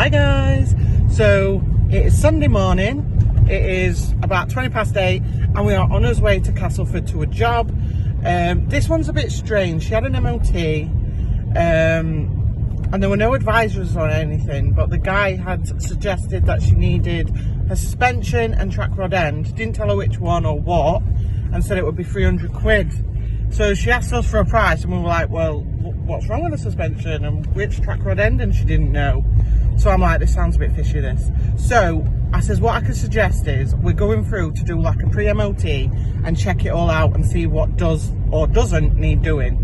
Hi guys, so it is Sunday morning, it is about 20 past 8 and we are on our way to Castleford to a job. This one's a bit strange. She had an MOT and there were no advisories or anything, but the guy had suggested that she needed a suspension and track rod end, didn't tell her which one or what, and said it would be 300 quid. So she asked us for a price and we were like, well, what's wrong with the suspension and which track rod end? And she didn't know. So I'm like, this sounds a bit fishy, this. So I says, what I could suggest is we're going through to do like a pre-MOT and check it all out and see what does or doesn't need doing.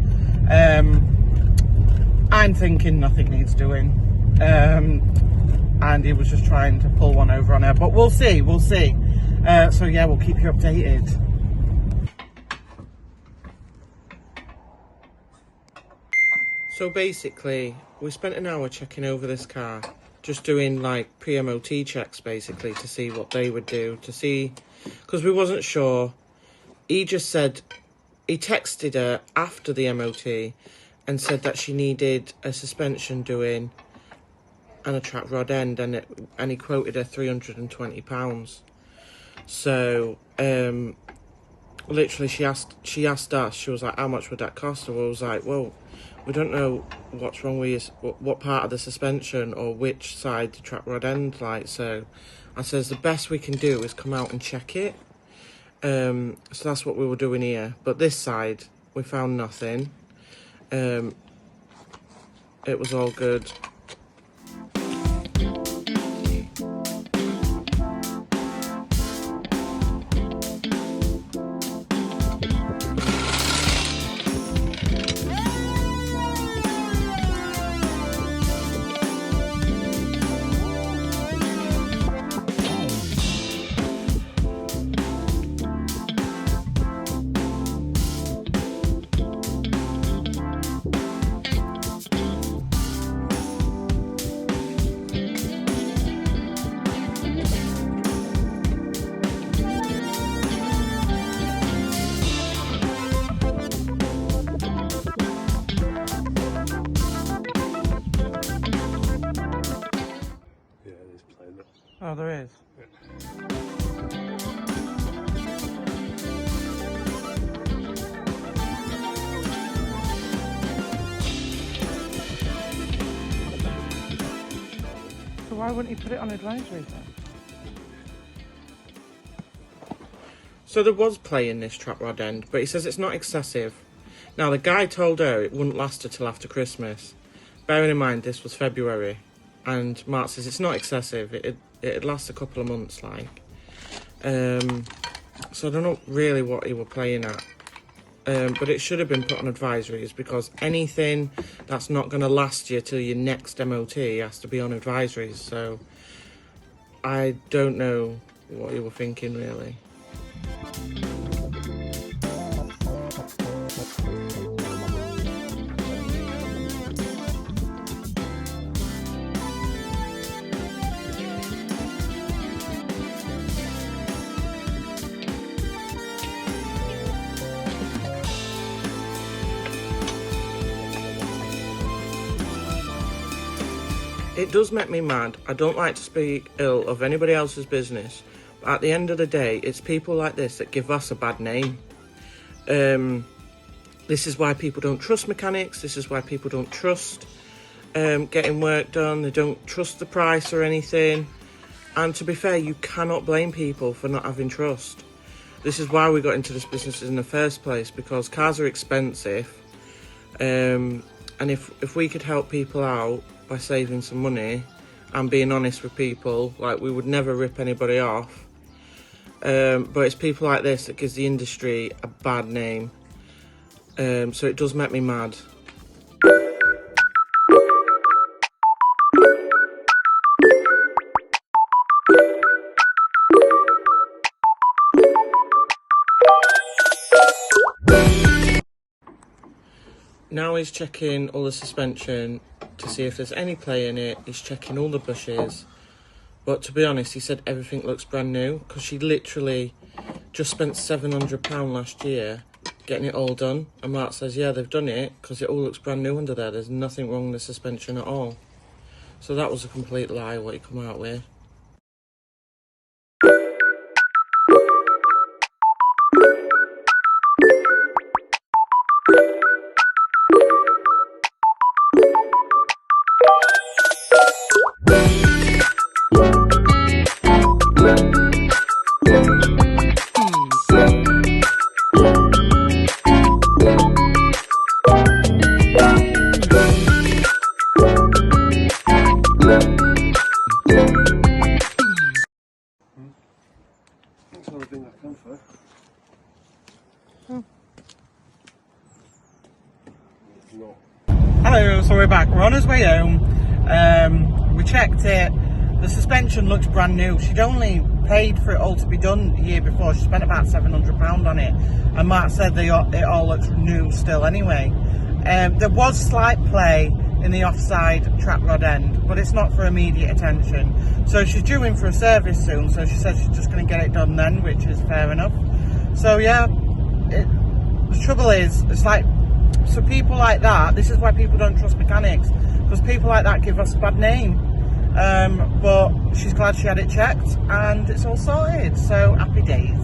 I'm thinking nothing needs doing. And he was just trying to pull one over on her, but we'll see. So yeah, we'll keep you updated. So basically, we spent an hour checking over this car, just doing like pre-MOT checks basically to see what they would do, to see, because we wasn't sure. He just said, he texted her after the MOT and said that she needed a suspension doing and a track rod end, and he quoted her £320. So, literally she asked us, she was like, how much would that cost? And we was like, well, we don't know what's wrong with what part of the suspension or which side the track rod end, like. So I says the best we can do is come out and check it. So that's what we were doing here. But this side, we found nothing. It was all good. Oh, there is. So why wouldn't you put it on advisory then? So there was play in this track rod end, but he says it's not excessive. Now the guy told her it wouldn't last her till after Christmas. Bearing in mind this was February, and Mark says it's not excessive. It'd last a couple of months, like. So I don't know really what he were playing at. But it should have been put on advisories, because anything that's not going to last you till your next MOT has to be on advisories. So I don't know what you were thinking, really. It does make me mad. I don't like to speak ill of anybody else's business, but at the end of the day, it's people like this that give us a bad name. This is why people don't trust mechanics. This is why people don't trust getting work done. They don't trust the price or anything. And to be fair, you cannot blame people for not having trust. This is why we got into this business in the first place, because cars are expensive. And if we could help people out by saving some money and being honest with people, like, we would never rip anybody off. But it's people like this that gives the industry a bad name. So it does make me mad. Now he's checking all the suspension to see if there's any play in it. He's checking all the bushes. But to be honest, he said everything looks brand new, because she literally just spent £700 last year getting it all done. And Mark says, yeah, they've done it because it all looks brand new under there. There's nothing wrong with the suspension at all. So that was a complete lie what he come out with. That's all I've been left on for. No. Hello, so we're back. We're on his way home. We checked it. The suspension looks brand new. She'd only paid for it all to be done the year before. She spent about £700 on it. And Mark said it all looks new still anyway. There was slight play in the offside trap rod end, but it's not for immediate attention. So she's due in for a service soon, so she said she's just going to get it done then, which is fair enough. So yeah, the trouble is, it's like, so people like that, this is why people don't trust mechanics, because people like that give us a bad name. But she's glad she had it checked and it's all sorted, so happy days.